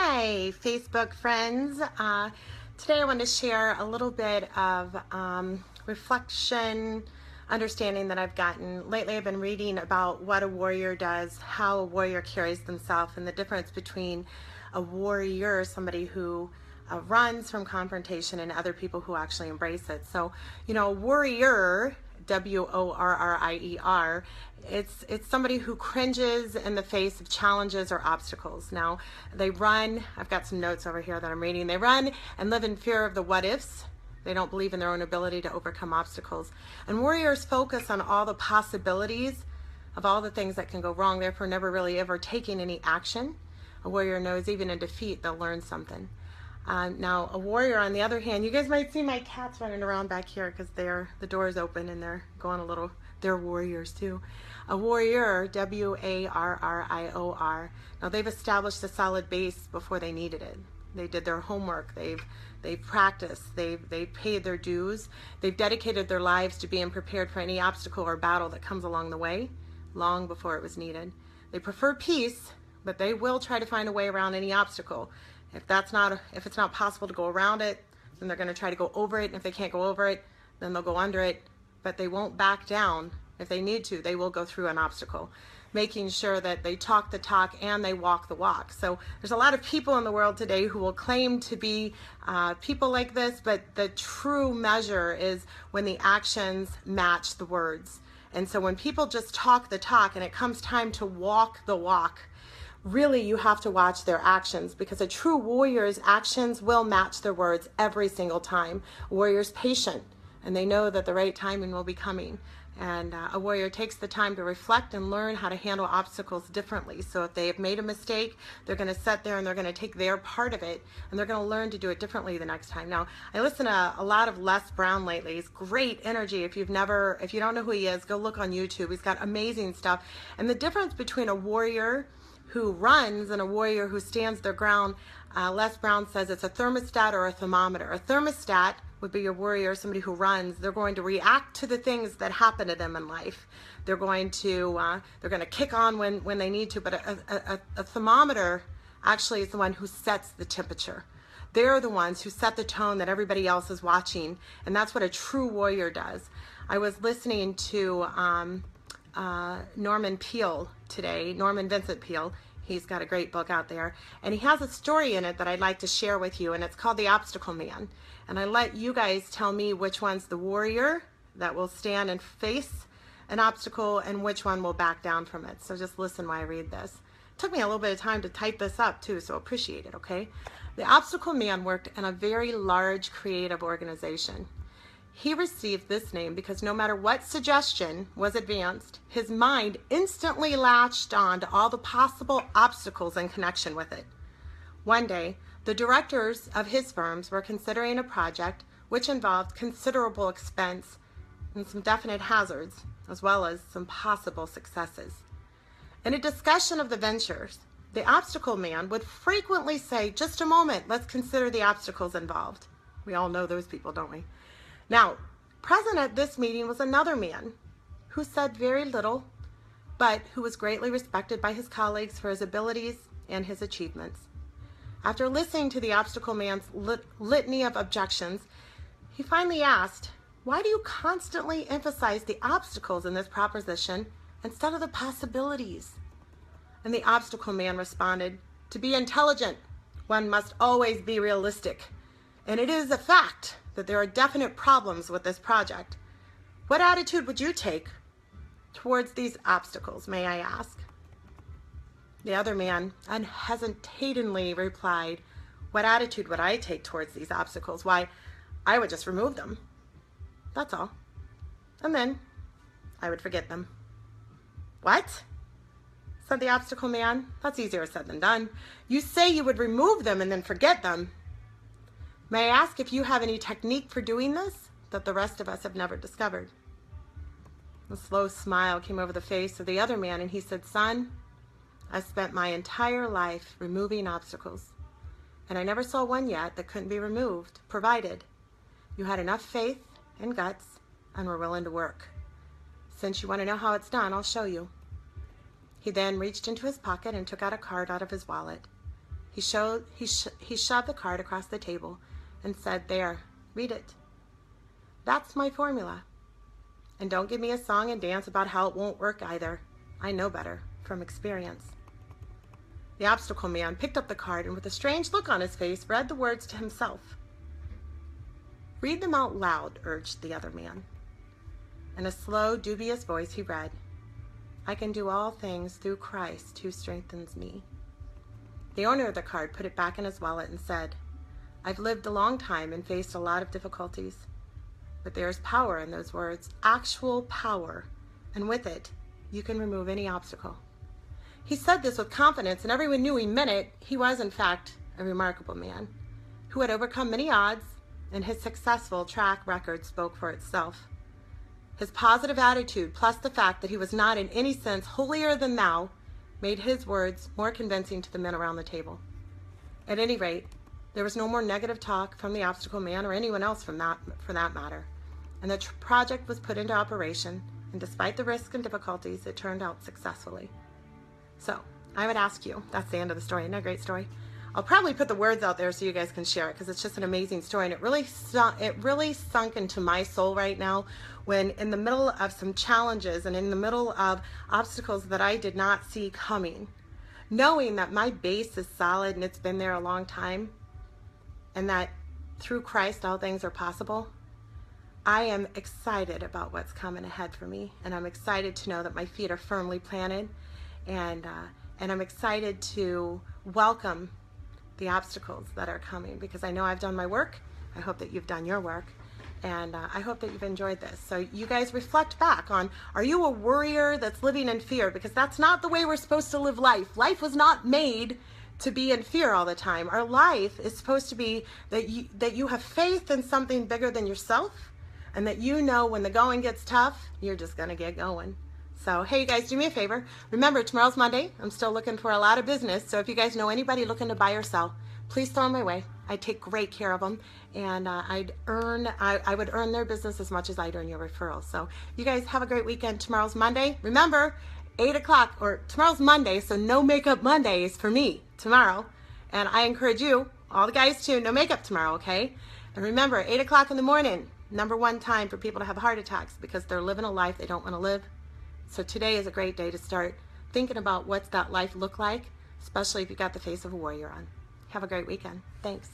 Hi, Facebook friends. Today I want to share a little bit of reflection, understanding that I've gotten. Lately I've been reading about what a warrior does, how a warrior carries themselves, and the difference between a warrior, somebody who runs from confrontation, and other people who actually embrace it. So, a warrior, W-O-R-R-I-E-R, it's somebody who cringes in the face of challenges or obstacles. Now, they run. I've got some notes over here that I'm reading. They run and live in fear of the what ifs. They don't believe in their own ability to overcome obstacles. And warriors focus on all the possibilities of all the things that can go wrong, therefore never really ever taking any action. A warrior knows even in defeat they'll learn something. Now, a warrior, on the other hand, you guys might see my cats running around back here because the door's open and they're going a little, they're warriors too. A warrior, W-A-R-R-I-O-R. Now, they've established a solid base before they needed it. They did their homework. They've practiced. They've paid their dues. They've dedicated their lives to being prepared for any obstacle or battle that comes along the way, long before it was needed. They prefer peace, but they will try to find a way around any obstacle. If it's not possible to go around it, then they're going to try to go over it. And if they can't go over it, then they'll go under it. But they won't back down. If they need to, they will go through an obstacle, making sure that they talk the talk and they walk the walk. So there's a lot of people in the world today who will claim to be people like this, but the true measure is when the actions match the words. And so when people just talk the talk and it comes time to walk the walk, really you have to watch their actions, because a true warrior's actions will match their words every single time. A warrior's patient, and they know that the right timing will be coming. And a warrior takes the time to reflect and learn how to handle obstacles differently. So if they have made a mistake, they're going to sit there and they're going to take their part of it, and they're going to learn to do it differently the next time. Now, I listen to a lot of Les Brown lately. He's great energy. If you don't know who he is, go look on YouTube. He's got amazing stuff. And the difference between a warrior who runs and a warrior who stands their ground, Les Brown says it's a thermostat or a thermometer. A thermostat would be your warrior, somebody who runs. They're going to react to the things that happen to them in life. They're going to kick on when they need to. But a thermometer actually is the one who sets the temperature. They're the ones who set the tone that everybody else is watching, and that's what a true warrior does. I was listening to Norman Vincent Peale. He's got a great book out there, and he has a story in it that I'd like to share with you, and it's called The Obstacle Man. And I let you guys tell me which one's the warrior that will stand and face an obstacle and which one will back down from it. So just listen while I read this. It took me a little bit of time to type this up too, so appreciate it, okay? The Obstacle Man worked in a very large creative organization. He received this name because no matter what suggestion was advanced, his mind instantly latched on to all the possible obstacles in connection with it. One day, the directors of his firms were considering a project which involved considerable expense and some definite hazards, as well as some possible successes. In a discussion of the ventures, the obstacle man would frequently say, "Just a moment, let's consider the obstacles involved." We all know those people, don't we? Now, present at this meeting was another man who said very little, but who was greatly respected by his colleagues for his abilities and his achievements. After listening to the obstacle man's litany of objections, he finally asked, "Why do you constantly emphasize the obstacles in this proposition instead of the possibilities?" And the obstacle man responded, "To be intelligent, one must always be realistic. And it is a fact that there are definite problems with this project. What attitude would you take towards these obstacles, may I ask?" The other man unhesitatingly replied, "What attitude would I take towards these obstacles? Why, I would just remove them. That's all. And then I would forget them." "What?" said the obstacle man. "That's easier said than done. You say you would remove them and then forget them. May I ask if you have any technique for doing this that the rest of us have never discovered?" A slow smile came over the face of the other man, and he said, "Son, I've spent my entire life removing obstacles, and I never saw one yet that couldn't be removed, provided you had enough faith and guts and were willing to work. Since you want to know how it's done, I'll show you." He then reached into his pocket and took out a card out of his wallet. He shoved the card across the table and said, "There, read it. That's my formula. And don't give me a song and dance about how it won't work either. I know better from experience." The obstacle man picked up the card and with a strange look on his face read the words to himself. "Read them out loud," urged the other man. In a slow, dubious voice he read, "I can do all things through Christ who strengthens me." The owner of the card put it back in his wallet and said, "I've lived a long time and faced a lot of difficulties, but there is power in those words, actual power, and with it, you can remove any obstacle." He said this with confidence, and everyone knew he meant it. He was, in fact, a remarkable man who had overcome many odds, and his successful track record spoke for itself. His positive attitude, plus the fact that he was not in any sense holier than thou, made his words more convincing to the men around the table. At any rate, there was no more negative talk from the obstacle man or anyone else for that matter, and the project was put into operation, and despite the risks and difficulties, it turned out successfully. So, I would ask you, that's the end of the story, isn't that a great story? I'll probably put the words out there so you guys can share it because it's just an amazing story, and it really sunk into my soul right now when in the middle of some challenges and in the middle of obstacles that I did not see coming, knowing that my base is solid and it's been there a long time, and that through Christ all things are possible, I am excited about what's coming ahead for me, and I'm excited to know that my feet are firmly planted, and I'm excited to welcome the obstacles that are coming because I know I've done my work. I hope that you've done your work, and I hope that you've enjoyed this. So you guys reflect back on, are you a worrier that's living in fear? Because that's not the way we're supposed to live life. Life was not made to be in fear all the time. Our life is supposed to be that you have faith in something bigger than yourself, and that you know when the going gets tough, you're just going to get going. So, hey, you guys, do me a favor. Remember, tomorrow's Monday. I'm still looking for a lot of business. So if you guys know anybody looking to buy or sell, please throw them my way. I take great care of them, and I would earn their business as much as I'd earn your referral. So you guys have a great weekend. Tomorrow's Monday. Remember, 8 o'clock, or tomorrow's Monday, so no makeup Mondays for me tomorrow. And I encourage you, all the guys too, no makeup tomorrow, okay? And remember, 8 o'clock in the morning, #1 time for people to have heart attacks because they're living a life they don't want to live. So today is a great day to start thinking about what's that life look like, especially if you got the face of a warrior on. Have a great weekend. Thanks.